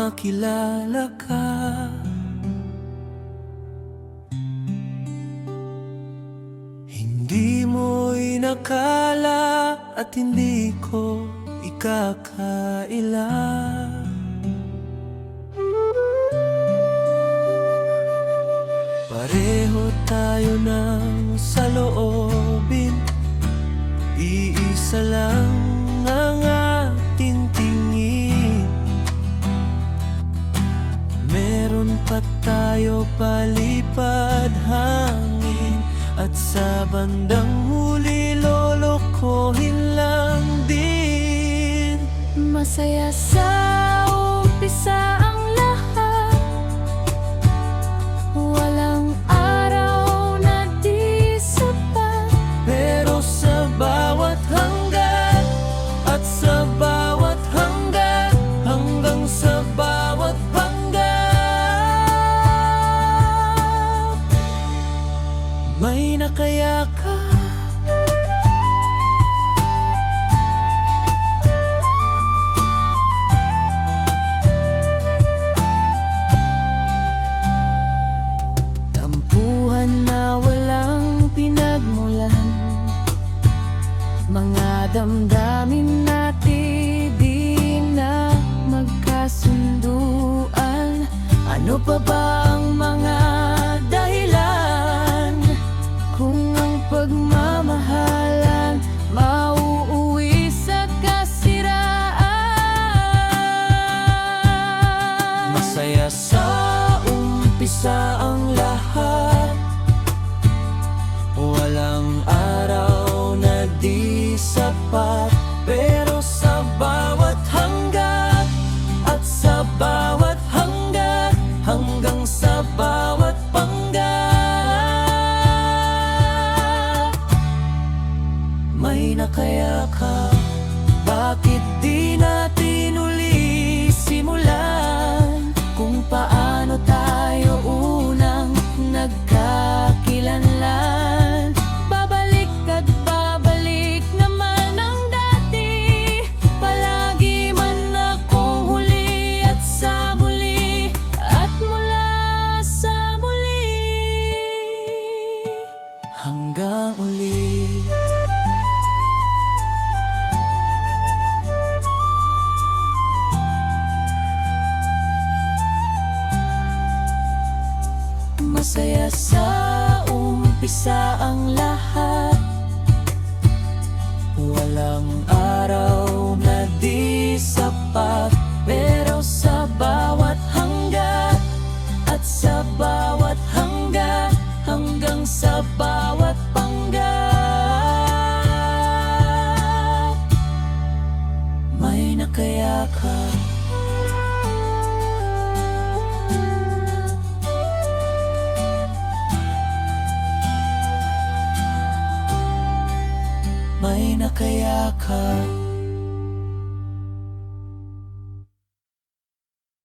makilala ka. Hindi mo inakala at hindi ko ikakaila. Pareho tayo ng saloobin, iisa lang ang ating tingin. Meron pa tayo palipad hangin, at sa bandang huli lolokohin lang din. Masaya sa umpisa ang lahat, walang araw na di sapat. Pero sa bawat hanggan at sa bawat hanggan, hanggang sa bawat panggap, may nakayakap. Na walang pinagmulan, mga damdamin natin di na magkasunduan. Ano pa ba ang mga dahilan kung ang pagmamahalan mauuwi sa kasiraan? Masaya sa umpisa ang lahat, walang araw na di sapat. Pero sa bawat hanggan at sa bawat hanggan, hanggang sa bawat panggap, may nakayakap. Bakit di natin uli simulan kung paano tayo unang nagkakilanlan? Babalik at babalik naman ang dati, palagi man akong huli at sa muli, at mula sa muli hanggang uli. Masaya sa umpisa ang lahat, walang araw na di sapat. Pero sa bawat hanggan at sa bawat hanggan, hanggang sa bawat panggap, may nakayakap. May nakayakap.